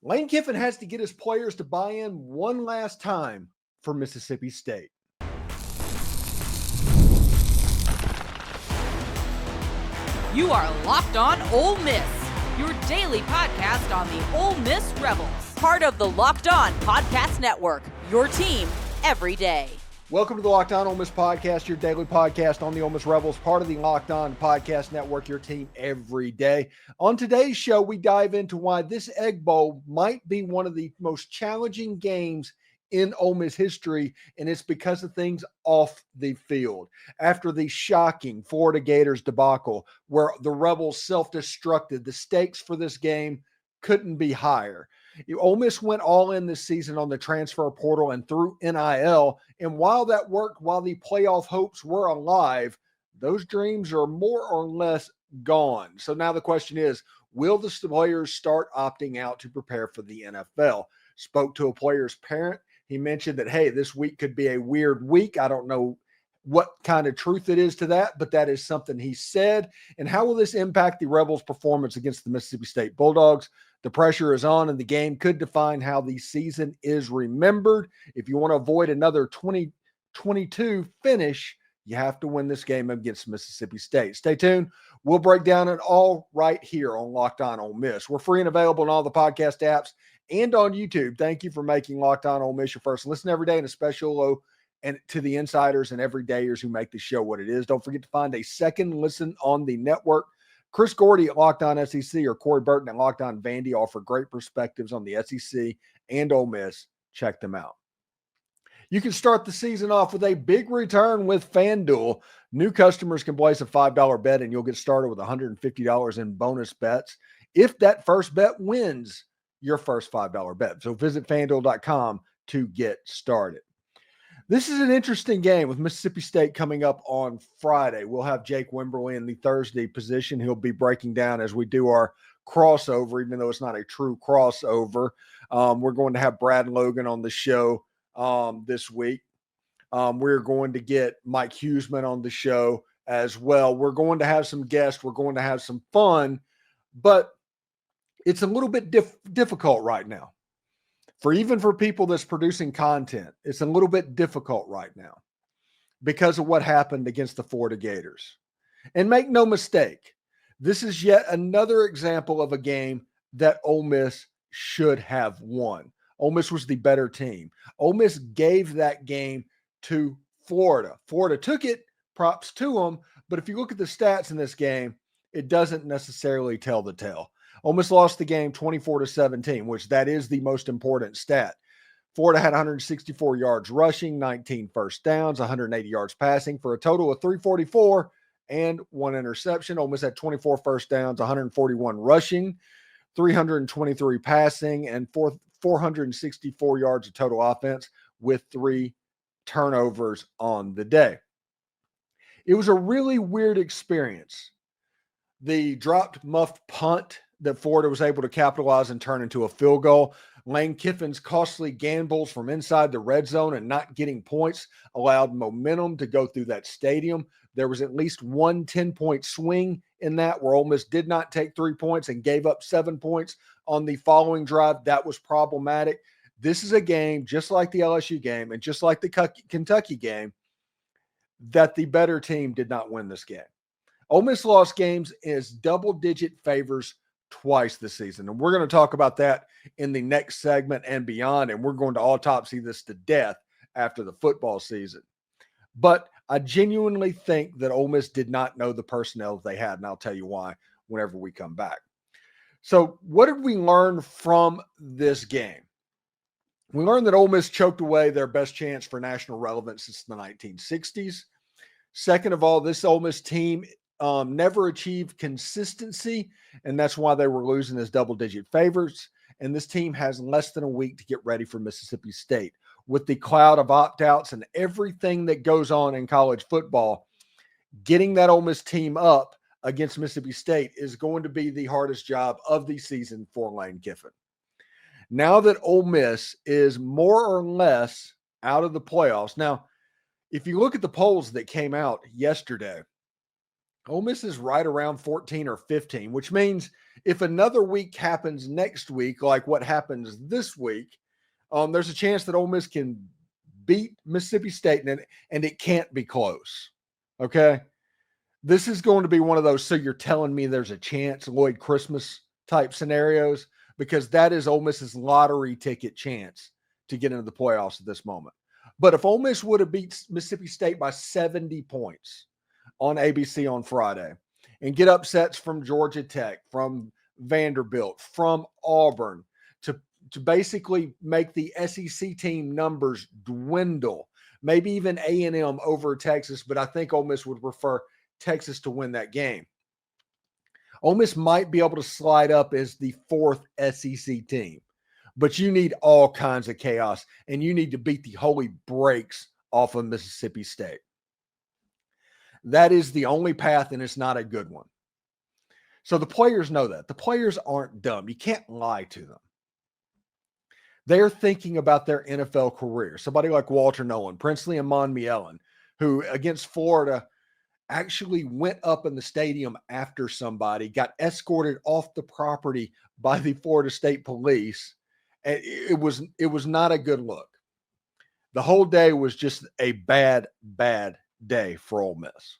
Lane Kiffin has to get his players to buy in one last time for Mississippi State. You are Locked On Ole Miss, your daily podcast on the Ole Miss Rebels. Part of the Locked On Podcast Network, your team every day. Welcome to the Locked On Ole Miss podcast, your daily podcast on the Ole Miss Rebels, part of the Locked On Podcast Network, your team every day. On today's show, we dive into why this Egg Bowl might be one of the most challenging games in Ole Miss history, and it's because of things off the field. After the shocking Florida Gators debacle, where the Rebels self-destructed, the stakes for this game couldn't be higher. Ole Miss went all in this season on the transfer portal and through NIL, and while that worked, while the playoff hopes were alive, those dreams are more or less gone. So now the question is, will the players start opting out to prepare for the NFL? Spoke to a player's parent. He mentioned that, hey, this week could be a weird week. I don't know what kind of truth it is to that, but that is something he said. And how will this impact the Rebels' performance against the Mississippi State Bulldogs? The pressure is on, and the game could define how the season is remembered. If you want to avoid another 2022 finish, you have to win this game against Mississippi State. Stay tuned. We'll break down it all right here on Locked On Ole Miss. We're free and available on all the podcast apps and on YouTube. Thank you for making Locked On Ole Miss your first listen every day, and a special hello and to the insiders and everydayers who make the show what it is. Don't forget to find a second listen on the network. Chris Gordy at Locked On SEC or Corey Burton at Locked On Vandy offer great perspectives on the SEC and Ole Miss. Check them out. You can start the season off with a big return with FanDuel. New customers can place a $5 bet, and you'll get started with $150 in bonus bets if that first bet wins your first $5 bet. So visit FanDuel.com to get started. This is an interesting game with Mississippi State coming up on Friday. We'll have Jake Wimberly in the Thursday position. He'll be breaking down as we do our crossover, even though it's not a true crossover. We're going to have Brad Logan on the show this week. We're going to get Mike Huseman on the show as well. We're going to have some guests. We're going to have some fun, but it's a little bit difficult right now. Even for people that's producing content, it's a little bit difficult right now because of what happened against the Florida Gators. And make no mistake, this is yet another example of a game that Ole Miss should have won. Ole Miss was the better team. Ole Miss gave that game to Florida. Florida took it, props to them, but if you look at the stats in this game, it doesn't necessarily tell the tale. Ole Miss lost the game 24-17, which that is the most important stat. Florida had 164 yards rushing, 19 first downs, 180 yards passing for a total of 344 and one interception. Ole Miss had 24 first downs, 141 rushing, 323 passing, and 464 yards of total offense with 3 turnovers on the day. It was a really weird experience. The dropped muffed punt that Florida was able to capitalize and turn into a field goal. Lane Kiffin's costly gambles from inside the red zone and not getting points allowed momentum to go through that stadium. There was at least one 10-point swing in that where Ole Miss did not take 3 points and gave up 7 points on the following drive. That was problematic. This is a game, just like the LSU game and just like the Kentucky game, that the better team did not win this game. Ole Miss lost games as double-digit favors twice this season. And we're going to talk about that in the next segment and beyond. And we're going to autopsy this to death after the football season. But I genuinely think that Ole Miss did not know the personnel they had. And I'll tell you why whenever we come back. So what did we learn from this game? We learned that Ole Miss choked away their best chance for national relevance since the 1960s. Second of all, this Ole Miss team never achieved consistency, and that's why they were losing as double-digit favorites. And this team has less than a week to get ready for Mississippi State. With the cloud of opt-outs and everything that goes on in college football, getting that Ole Miss team up against Mississippi State is going to be the hardest job of the season for Lane Kiffin. Now that Ole Miss is more or less out of the playoffs. Now, if you look at the polls that came out yesterday, Ole Miss is right around 14 or 15, which means if another week happens next week, like what happens this week, there's a chance that Ole Miss can beat Mississippi State and it can't be close. Okay. This is going to be one of those, so you're telling me there's a chance, Lloyd Christmas type scenarios, because that is Ole Miss's lottery ticket chance to get into the playoffs at this moment. But if Ole Miss would have beat Mississippi State by 70 points on ABC on Friday and get upsets from Georgia Tech, from Vanderbilt, from Auburn, to basically make the SEC team numbers dwindle, maybe even A&M over Texas, but I think Ole Miss would prefer Texas to win that game. Ole Miss might be able to slide up as the fourth SEC team, but you need all kinds of chaos, and you need to beat the holy brakes off of Mississippi State. That is the only path, and it's not a good one. So the players know that. The players aren't dumb. You can't lie to them. They're thinking about their NFL career. Somebody like Walter Nolan, Princely and Monmielen, who against Florida actually went up in the stadium after somebody, got escorted off the property by the Florida State Police. And it was not a good look. The whole day was just a bad day for Ole Miss.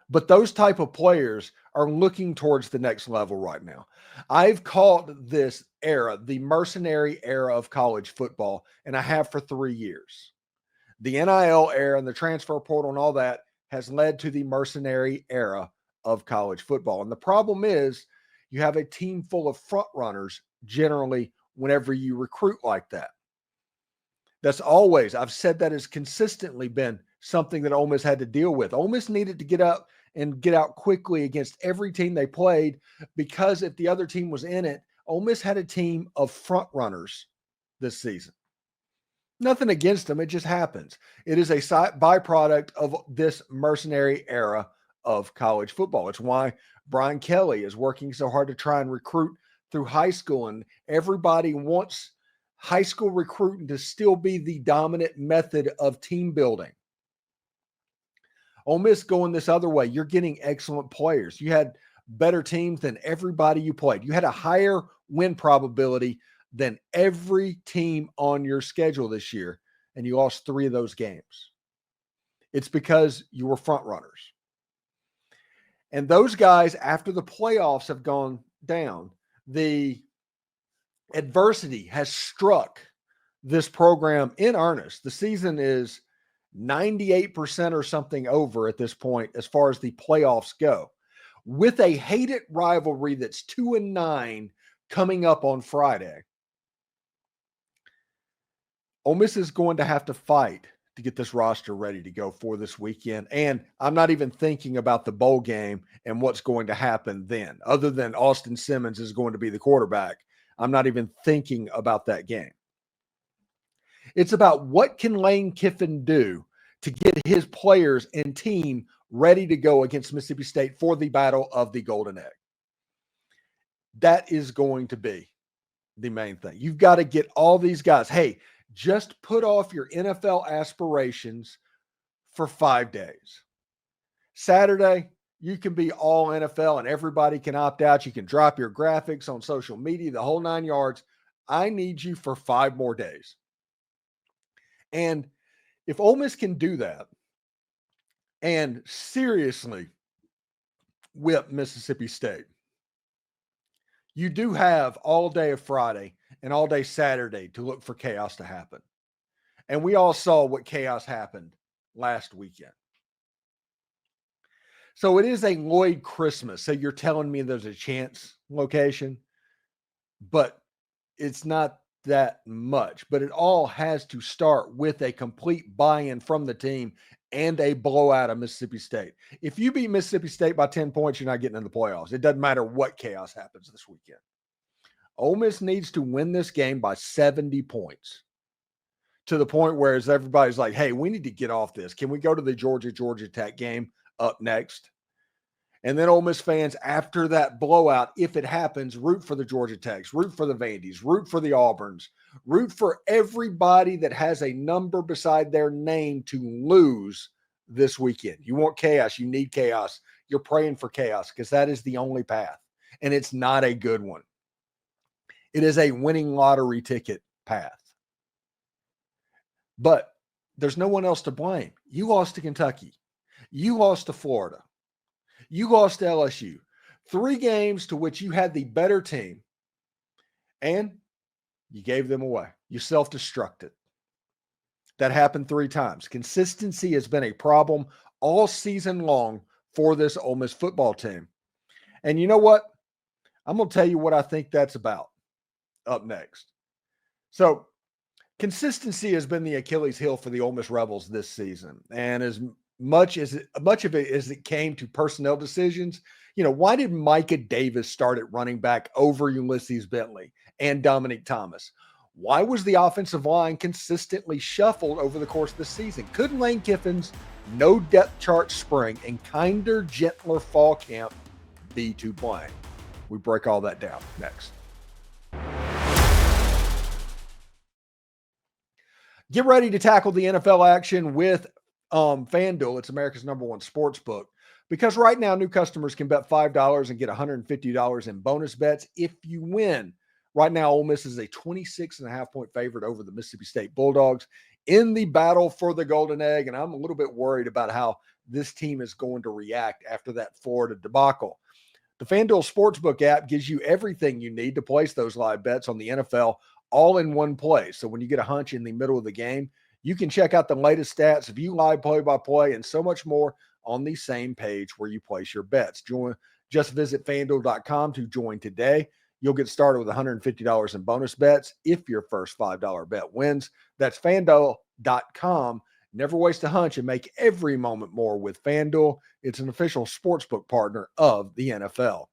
But those type of players are looking towards the next level right now. I've called this era the mercenary era of college football, and I have for 3 years. The NIL era and the transfer portal and all that has led to the mercenary era of college football. And the problem is you have a team full of front runners generally whenever you recruit like that. That's always, I've said that has consistently been something that Ole Miss had to deal with. Ole Miss needed to get up and get out quickly against every team they played, because if the other team was in it, Ole Miss had a team of front runners this season. Nothing against them. It just happens. It is a byproduct of this mercenary era of college football. It's why Brian Kelly is working so hard to try and recruit through high school, and everybody wants high school recruiting to still be the dominant method of team building. Ole Miss going this other way, you're getting excellent players. You had better teams than everybody you played. You had a higher win probability than every team on your schedule this year, and you lost 3 of those games. It's because you were front runners. And those guys, after the playoffs have gone down, the adversity has struck this program in earnest. The season is 98% or something over at this point as far as the playoffs go, with a hated rivalry that's 2-9 coming up on Friday. Ole Miss is going to have to fight to get this roster ready to go for this weekend. And I'm not even thinking about the bowl game and what's going to happen then, other than Austin Simmons is going to be the quarterback. I'm not even thinking about that game. It's about what can Lane Kiffin do to get his players and team ready to go against Mississippi State for the battle of the Golden Egg. That is going to be the main thing. You've got to get all these guys. Hey, just put off your NFL aspirations for 5 days. Saturday, you can be all NFL and everybody can opt out. You can drop your graphics on social media, the whole 9 yards. I need you for 5 more days. And if Ole Miss can do that and seriously whip Mississippi State, you do have all day of Friday and all day Saturday to look for chaos to happen. And we all saw what chaos happened last weekend. So it is a Lloyd Christmas. So you're telling me there's a chance location, but it's not that much. But it all has to start with a complete buy-in from the team and a blowout of Mississippi State. If you beat Mississippi State by 10 points, you're not getting in the playoffs. It doesn't matter what chaos happens this weekend. Ole Miss needs to win this game by 70 points, to the point where everybody's like, hey, we need to get off this. Can we go to the Georgia Tech game up next? And then Ole Miss fans, after that blowout, if it happens, root for the Georgia Techs, root for the Vandies, root for the Auburns, root for everybody that has a number beside their name to lose this weekend. You want chaos. You need chaos. You're praying for chaos because that is the only path. And it's not a good one. It is a winning lottery ticket path. But there's no one else to blame. You lost to Kentucky. You lost to Florida. You lost to LSU. 3 games to which you had the better team. And you gave them away. You self-destructed. That happened 3 times. Consistency has been a problem all season long for this Ole Miss football team. And you know what? I'm going to tell you what I think that's about up next. So, consistency has been the Achilles heel for the Ole Miss Rebels this season. And as much of it as it came to personnel decisions, why did Micah Davis start at running back over Ulysses Bentley and Dominic Thomas? Why was the offensive line consistently shuffled over the course of the season? Could Lane Kiffin's no depth chart spring and kinder, gentler fall camp be to blame? We break all that down next. Get ready to tackle the NFL action with FanDuel. It's America's #1 sports book. Because right now, new customers can bet $5 and get $150 in bonus bets if you win. Right now, Ole Miss is a 26.5-point favorite over the Mississippi State Bulldogs in the battle for the Golden Egg, and I'm a little bit worried about how this team is going to react after that Florida debacle. The FanDuel Sportsbook app gives you everything you need to place those live bets on the NFL all in one place. So when you get a hunch in the middle of the game, you can check out the latest stats, view live play-by-play, and so much more on the same page where you place your bets. Just visit FanDuel.com to join today. You'll get started with $150 in bonus bets if your first $5 bet wins. That's FanDuel.com. Never waste a hunch and make every moment more with FanDuel. It's an official sportsbook partner of the NFL.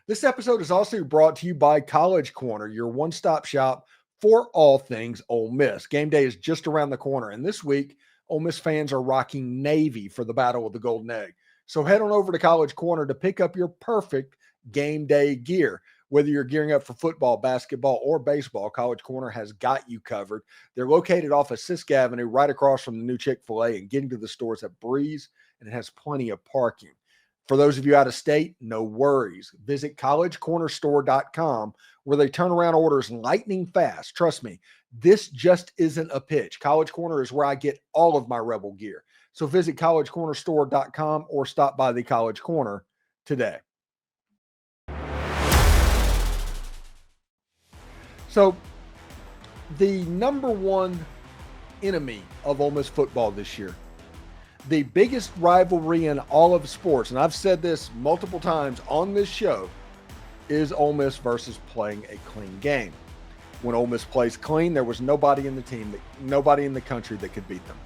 This episode is also brought to you by College Corner, your one-stop shop for all things Ole Miss. Game day is just around the corner, and this week, Ole Miss fans are rocking Navy for the Battle of the Golden Egg. So head on over to College Corner to pick up your perfect game day gear. Whether you're gearing up for football, basketball, or baseball, College Corner has got you covered. They're located off of Sisk Avenue, right across from the new Chick-fil-A, and getting to the stores at Breeze, and it has plenty of parking. For those of you out of state, no worries. Visit collegecornerstore.com where they turn around orders lightning fast. Trust me, this just isn't a pitch. College Corner is where I get all of my Rebel gear. So visit collegecornerstore.com or stop by the College Corner today. So the #1 enemy of Ole Miss football this year, the biggest rivalry in all of sports, and I've said this multiple times on this show, is Ole Miss versus playing a clean game. When Ole Miss plays clean, there was nobody in the country that could beat them.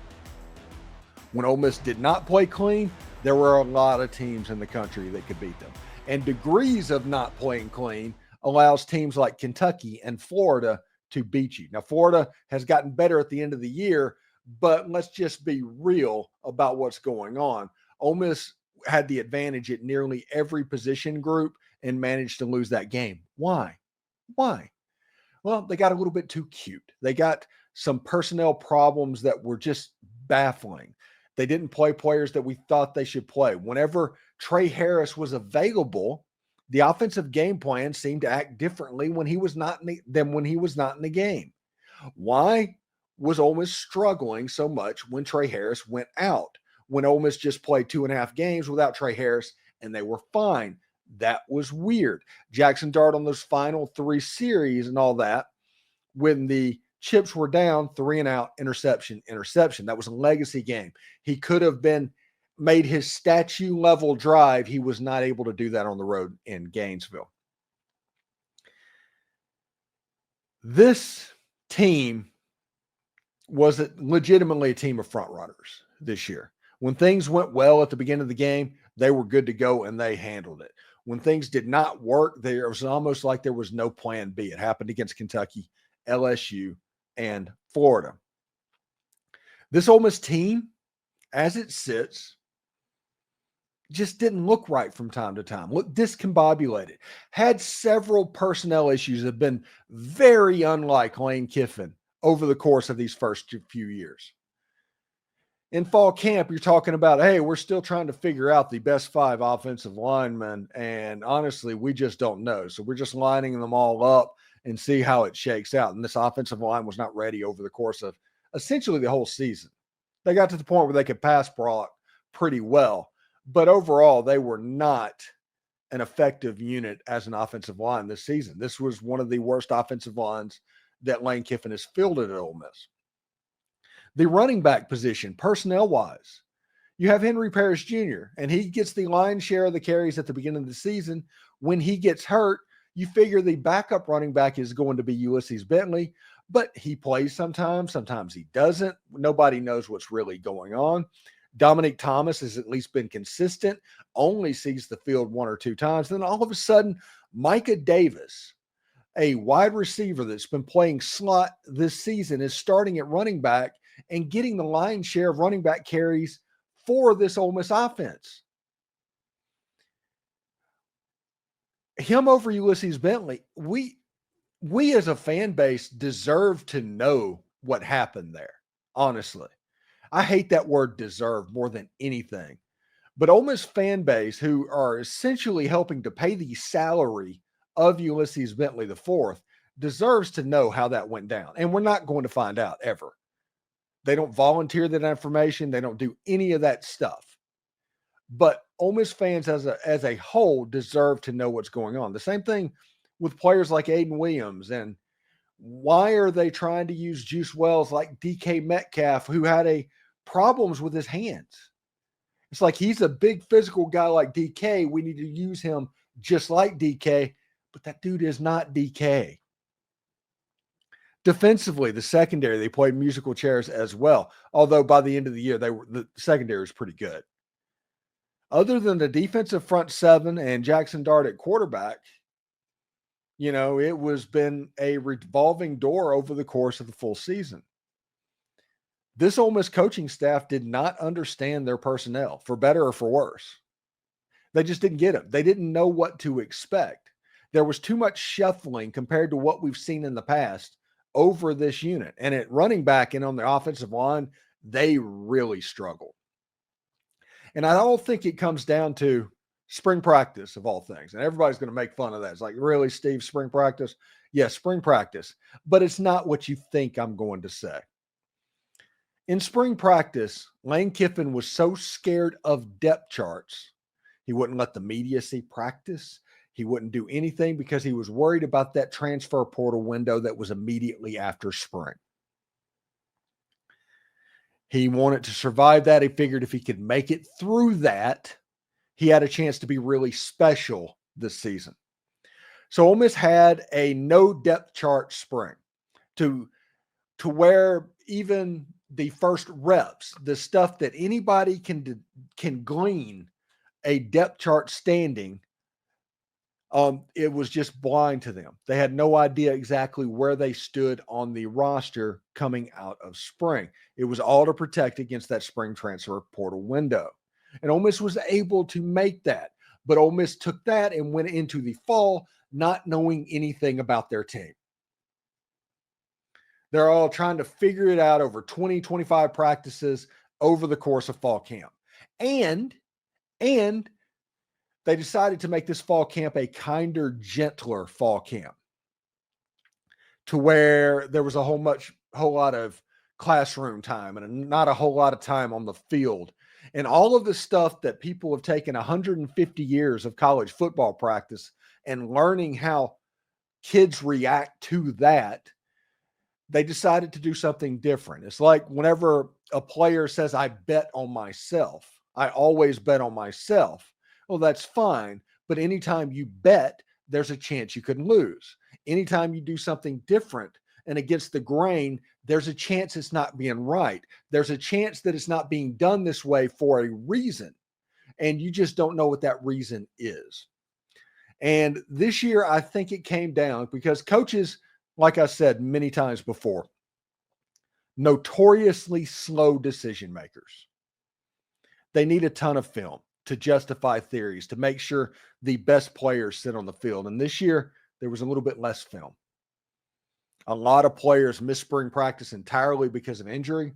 When Ole Miss did not play clean, there were a lot of teams in the country that could beat them. And degrees of not playing clean allows teams like Kentucky and Florida to beat you. Now, Florida has gotten better at the end of the year, but let's just be real about what's going on. Ole Miss had the advantage at nearly every position group and managed to lose that game. Why? Well, they got a little bit too cute. They got some personnel problems that were just baffling. They didn't play players that we thought they should play. Whenever Trey Harris was available, the offensive game plan seemed to act differently when he was not than when he was not in the game. Why was Ole Miss struggling so much when Trey Harris went out? When Ole Miss just played 2.5 games without Trey Harris and they were fine. That was weird. Jackson Dart on those final 3 series and all that, when the chips were down, 3 and out, interception. That was a legacy game. He could have made his statue level drive. He was not able to do that on the road in Gainesville. This team was legitimately a team of front runners this year. When things went well at the beginning of the game, they were good to go and they handled it. When things did not work, there was almost like there was no plan B. It happened against Kentucky, LSU, and Florida. This Ole Miss team, as it sits, just didn't look right from time to time. Looked discombobulated. Had several personnel issues that have been very unlike Lane Kiffin over the course of these first few years. In fall camp, you're talking about, hey, we're still trying to figure out the best 5 offensive linemen. And honestly, we just don't know. So we're just lining them all up and see how it shakes out. And this offensive line was not ready over the course of essentially the whole season. They got to the point where they could pass block pretty well. But overall, they were not an effective unit as an offensive line this season. This was one of the worst offensive lines that Lane Kiffin has fielded at Ole Miss. The running back position, personnel-wise, you have Henry Parrish Jr., and he gets the lion's share of the carries at the beginning of the season. When he gets hurt, you figure the backup running back is going to be Ulysses Bentley, but he plays sometimes he doesn't. Nobody knows what's really going on. Dominic Thomas has at least been consistent, only sees the field 1 or 2 times. Then all of a sudden, Micah Davis, a wide receiver that's been playing slot this season, is starting at running back and getting the lion's share of running back carries for this Ole Miss offense. Him over Ulysses Bentley, we as a fan base deserve to know what happened there, honestly. I hate that word deserve more than anything. But Ole Miss fan base, who are essentially helping to pay the salary of Ulysses Bentley IV, deserves to know how that went down. And we're not going to find out ever. They don't volunteer that information. They don't do any of that stuff. But Ole Miss fans as a whole deserve to know what's going on. The same thing with players like Aiden Williams. And why are they trying to use Juice Wells like DK Metcalf, who had problems with his hands? It's like he's a big physical guy like DK. We need to use him just like DK, but that dude is not DK. Defensively, the secondary, they played musical chairs as well. Although by the end of the year, the secondary was pretty good. Other than the defensive front 7 and Jackson Dart at quarterback, it was been a revolving door over the course of the full season. This Ole Miss coaching staff did not understand their personnel, for better or for worse. They just didn't get it. They didn't know what to expect. There was too much shuffling compared to what we've seen in the past over this unit. And at running back and on the offensive line, they really struggled. And I don't think it comes down to spring practice of all things. And everybody's going to make fun of that. It's like, really, Steve, spring practice? Yes, spring practice. But it's not what you think I'm going to say. In spring practice, Lane Kiffin was so scared of depth charts, he wouldn't let the media see practice. He wouldn't do anything because he was worried about that transfer portal window that was immediately after spring. He wanted to survive that. He figured if he could make it through that, he had a chance to be really special this season. So Ole Miss had a no depth chart spring to where even the first reps, the stuff that anybody can glean a depth chart standing, it was just blind to them. They had no idea exactly where they stood on the roster coming out of spring. It was all to protect against that spring transfer portal window. And Ole Miss was able to make that. But Ole Miss took that and went into the fall not knowing anything about their team. They're all trying to figure it out over 20, 25 practices over the course of fall camp. And they decided to make this fall camp a kinder, gentler fall camp, to where there was a whole lot of classroom time and not a whole lot of time on the field. And all of the stuff that people have taken 150 years of college football practice and learning how kids react to that, they decided to do something different. It's like whenever a player says, I bet on myself, I always bet on myself. Well, that's fine. But anytime you bet, there's a chance you can lose. Anytime you do something different and against the grain, there's a chance it's not being right. There's a chance that it's not being done this way for a reason. And you just don't know what that reason is. And this year, I think it came down because coaches, like I said many times before, notoriously slow decision makers. They need a ton of film to justify theories, to make sure the best players sit on the field. And this year, there was a little bit less film. A lot of players missed spring practice entirely because of injury.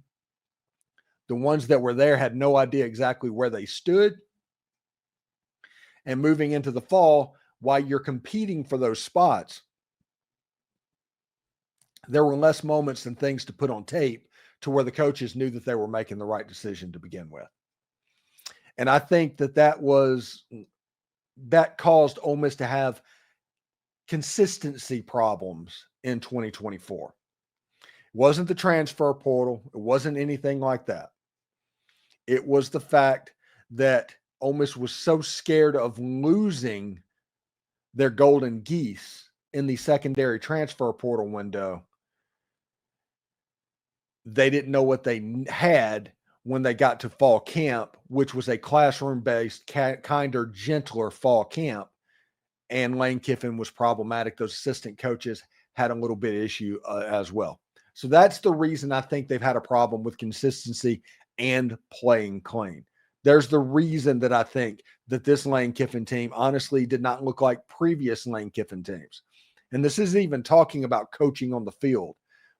The ones that were there had no idea exactly where they stood. And moving into the fall, while you're competing for those spots, there were less moments and things to put on tape to where the coaches knew that they were making the right decision to begin with. And I think that caused Ole Miss to have consistency problems in 2024. It wasn't the transfer portal. It wasn't anything like that. It was the fact that Ole Miss was so scared of losing their golden geese in the secondary transfer portal window. They didn't know what they had when they got to fall camp, which was a classroom-based, kinder, gentler fall camp. And Lane Kiffin was problematic. Those assistant coaches had a little bit of issue as well. So that's the reason I think they've had a problem with consistency and playing clean. There's the reason that I think that this Lane Kiffin team honestly did not look like previous Lane Kiffin teams. And this isn't even talking about coaching on the field,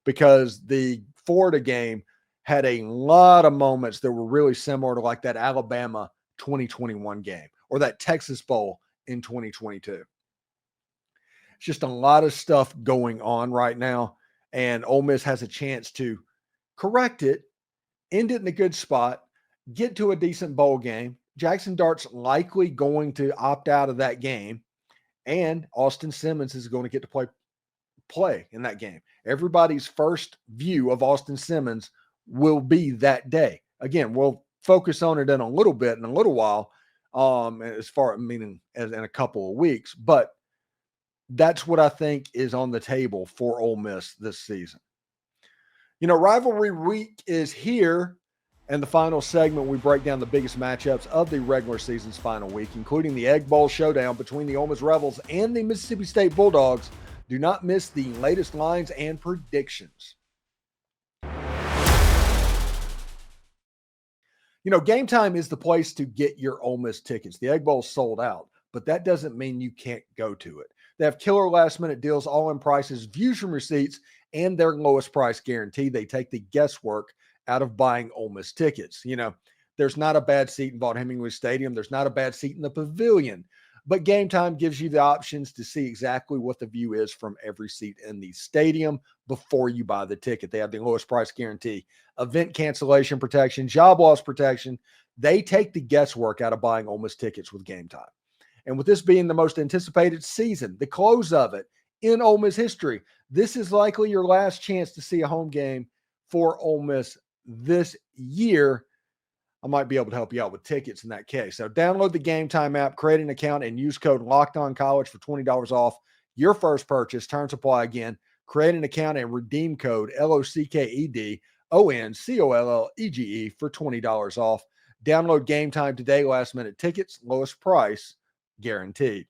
because the Florida game had a lot of moments that were really similar to like that Alabama 2021 game or that Texas Bowl in 2022. It's just a lot of stuff going on right now, and Ole Miss has a chance to correct it, end it in a good spot, get to a decent bowl game. Jackson Dart's likely going to opt out of that game, and Austin Simmons is going to get to play in that game. Everybody's first view of Austin Simmons will be that day. Again, we'll focus on it in a little bit, in a little while, as in a couple of weeks. But that's what I think is on the table for Ole Miss this season. You know, rivalry week is here. And the final segment, we break down the biggest matchups of the regular season's final week, including the Egg Bowl showdown between the Ole Miss Rebels and the Mississippi State Bulldogs. Do not miss the latest lines and predictions. You know, Game Time is the place to get your Ole Miss tickets. The Egg Bowl's sold out, but that doesn't mean you can't go to it. They have killer last-minute deals, all-in prices, views from receipts, and their lowest price guarantee. They take the guesswork out of buying Ole Miss tickets. You know, there's not a bad seat in Vaught-Hemingway Stadium. There's not a bad seat in the pavilion. But Game Time gives you the options to see exactly what the view is from every seat in the stadium before you buy the ticket. They have the lowest price guarantee, event cancellation protection, job loss protection. They take the guesswork out of buying Ole Miss tickets with Game Time. And with this being the most anticipated season, the close of it in Ole Miss history, this is likely your last chance to see a home game for Ole Miss this year. I might be able to help you out with tickets in that case. So download the Game Time app, create an account, and use code LOCKEDONCollege for $20 off your first purchase. Terms apply again. Create an account and redeem code LOCKEDONCOLLEGE for $20 off. Download Game Time today. Last minute tickets, lowest price guaranteed.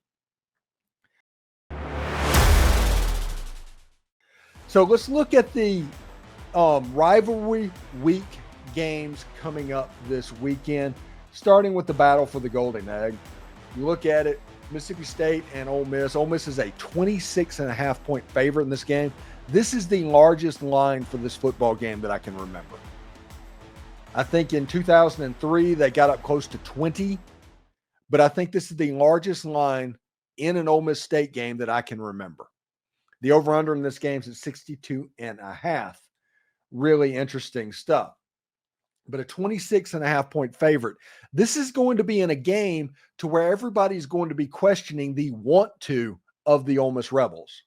So let's look at the rivalry week games coming up this weekend, starting with the battle for the Golden Egg. You look at it, Mississippi State and Ole Miss. Ole Miss is a 26.5 point favorite in this game. This is the largest line for this football game that I can remember. I think in 2003, they got up close to 20, but I think this is the largest line in an Ole Miss State game that I can remember. The over-under in this game is at 62.5. Really interesting stuff. But a 26.5 point favorite. This is going to be in a game to where everybody's going to be questioning the want to of the Ole Miss Rebels,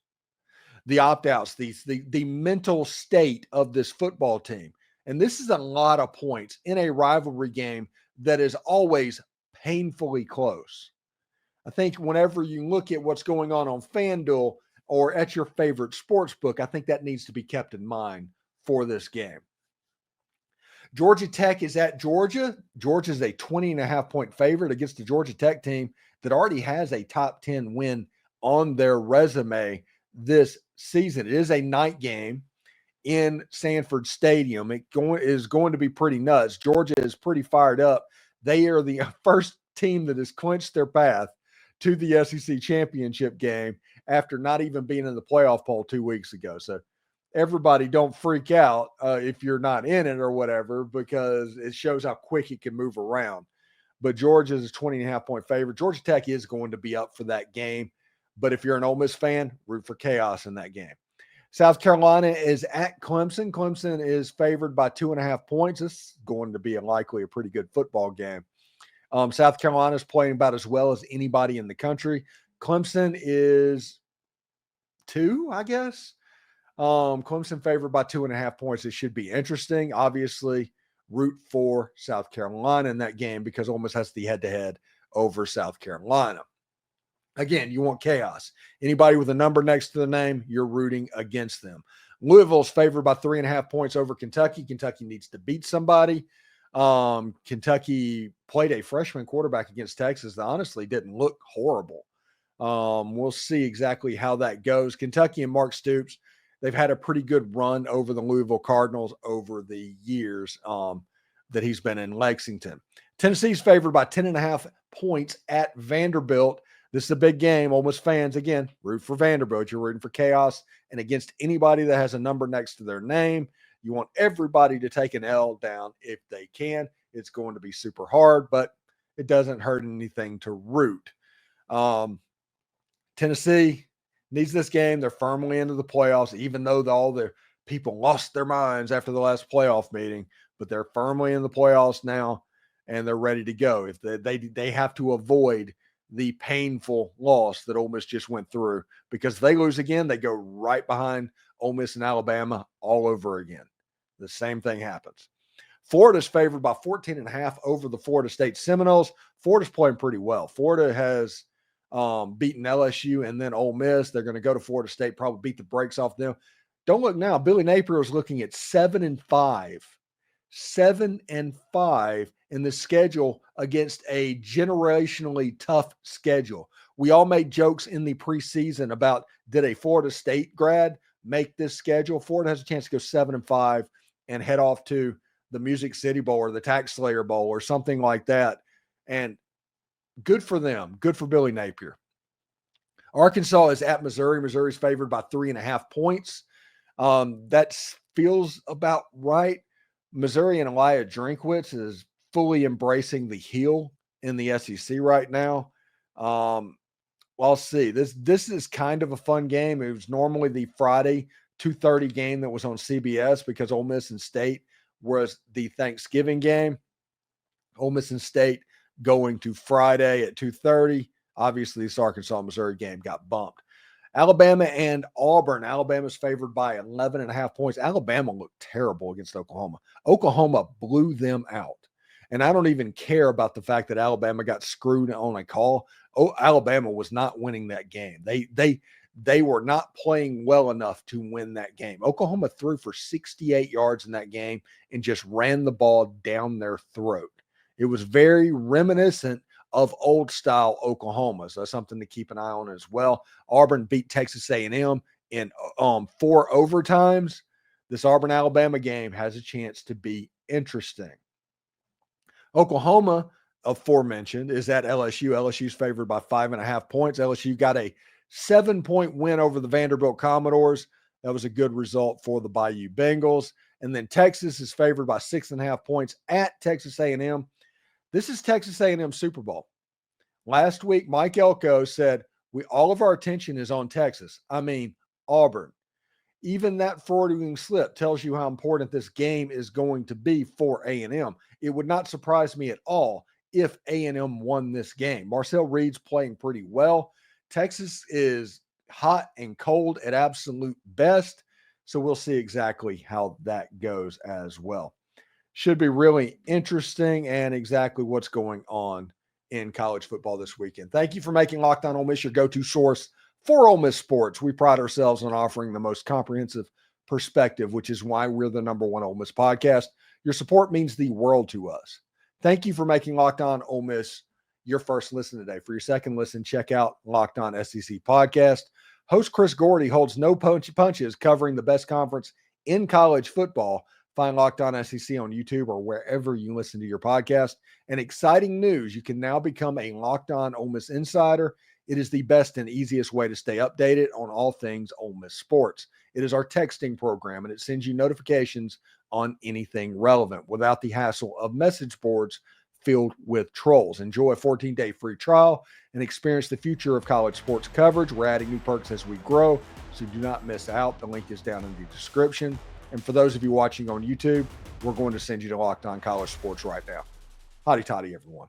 the opt-outs, the mental state of this football team. And this is a lot of points in a rivalry game that is always painfully close. I think whenever you look at what's going on FanDuel or at your favorite sports book, I think that needs to be kept in mind for this game. Georgia Tech is at Georgia. Georgia's a 20.5 point favorite against the Georgia Tech team that already has a top 10 win on their resume this season. It is a night game in Sanford Stadium. It is going to be pretty nuts. Georgia is pretty fired up. They are the first team that has clinched their path to the SEC championship game after not even being in the playoff poll 2 weeks ago. So everybody don't freak out if you're not in it or whatever, because it shows how quick it can move around. But Georgia's a 20.5-point favorite. Georgia Tech is going to be up for that game. But if you're an Ole Miss fan, root for chaos in that game. South Carolina is at Clemson. Clemson is favored by 2.5 points. This is going to be likely a pretty good football game. South Carolina is playing about as well as anybody in the country. Clemson is 2, I guess. Clemson favored by 2.5 points. It should be interesting. Obviously, root for South Carolina in that game because Ole Miss has the head-to-head over South Carolina. Again, you want chaos. Anybody with a number next to the name, you're rooting against them. Louisville's favored by 3.5 points over Kentucky. Kentucky needs to beat somebody. Kentucky played a freshman quarterback against Texas that honestly didn't look horrible. We'll see exactly how that goes. Kentucky and Mark Stoops, they've had a pretty good run over the Louisville Cardinals over the years that he's been in Lexington. Tennessee's favored by 10.5 points at Vanderbilt. This is a big game. Ole Miss fans, again, root for Vanderbilt. You're rooting for chaos and against anybody that has a number next to their name. You want everybody to take an L down if they can. It's going to be super hard, but it doesn't hurt anything to root. Tennessee needs this game. They're firmly into the playoffs, even though all the people lost their minds after the last playoff meeting, but they're firmly in the playoffs now, and they're ready to go. If they have to avoid the painful loss that Ole Miss just went through, because if they lose again, they go right behind Ole Miss and Alabama all over again. The same thing happens. Florida's favored by 14.5 over the Florida State Seminoles. Florida's playing pretty well. Florida has beaten LSU and then Ole Miss. They're going to go to Florida State, probably beat the brakes off them. Don't look now. Billy Napier is looking at 7-5. 7-5 in the schedule against a generationally tough schedule. We all made jokes in the preseason about, did a Florida State grad make this schedule? Florida has a chance to go 7-5 and head off to the Music City Bowl or the Tax Slayer Bowl or something like that. And good for them. Good for Billy Napier. Arkansas is at Missouri. Missouri's favored by 3.5 points. That feels about right. Missouri and Elijah Drinkwitz is fully embracing the heel in the SEC right now. I'll see. This is kind of a fun game. It was normally the Friday 2:30 game that was on CBS because Ole Miss and State was the Thanksgiving game. Ole Miss and State going to Friday at 2:30. Obviously, this Arkansas-Missouri game got bumped. Alabama and Auburn. Alabama's favored by 11.5 points. Alabama looked terrible against Oklahoma. Oklahoma blew them out. And I don't even care about the fact that Alabama got screwed on a call. Alabama was not winning that game. They were not playing well enough to win that game. Oklahoma threw for 68 yards in that game and just ran the ball down their throat. It was very reminiscent of old style Oklahoma. So that's something to keep an eye on as well. Auburn beat Texas A&M in 4 overtimes. This Auburn-Alabama game has a chance to be interesting. Oklahoma, aforementioned, is at LSU. LSU's favored by 5.5 points. LSU got a 7-point win over the Vanderbilt Commodores. That was a good result for the Bayou Bengals. And then Texas is favored by 6.5 points at Texas A&M. This is Texas A&M Super Bowl. Last week, Mike Elko said, all of our attention is on Texas. I mean, Auburn. Even that forwarding slip tells you how important this game is going to be for A&M. It would not surprise me at all if A&M won this game. Marcel Reed's playing pretty well. Texas is hot and cold at absolute best, so we'll see exactly how that goes as well. Should be really interesting and exactly what's going on in college football this weekend. Thank you for making Locked On Ole Miss your go-to source for Ole Miss sports. We pride ourselves on offering the most comprehensive perspective, which is why we're the number one Ole Miss podcast. Your support means the world to us. Thank you for making Locked On Ole Miss your first listen today. For your second listen, check out Locked On SEC podcast. Host Chris Gordy holds no punches covering the best conference in college football. Find Locked On SEC on YouTube or wherever you listen to your podcast. And exciting news, you can now become a Locked On Ole Miss insider. It is the best and easiest way to stay updated on all things Ole Miss sports. It is our texting program, and it sends you notifications on anything relevant without the hassle of message boards filled with trolls. Enjoy a 14-day free trial and experience the future of college sports coverage. We're adding new perks as we grow, so do not miss out. The link is down in the description. And for those of you watching on YouTube, we're going to send you to Locked On College Sports right now. Hotty toddy, everyone.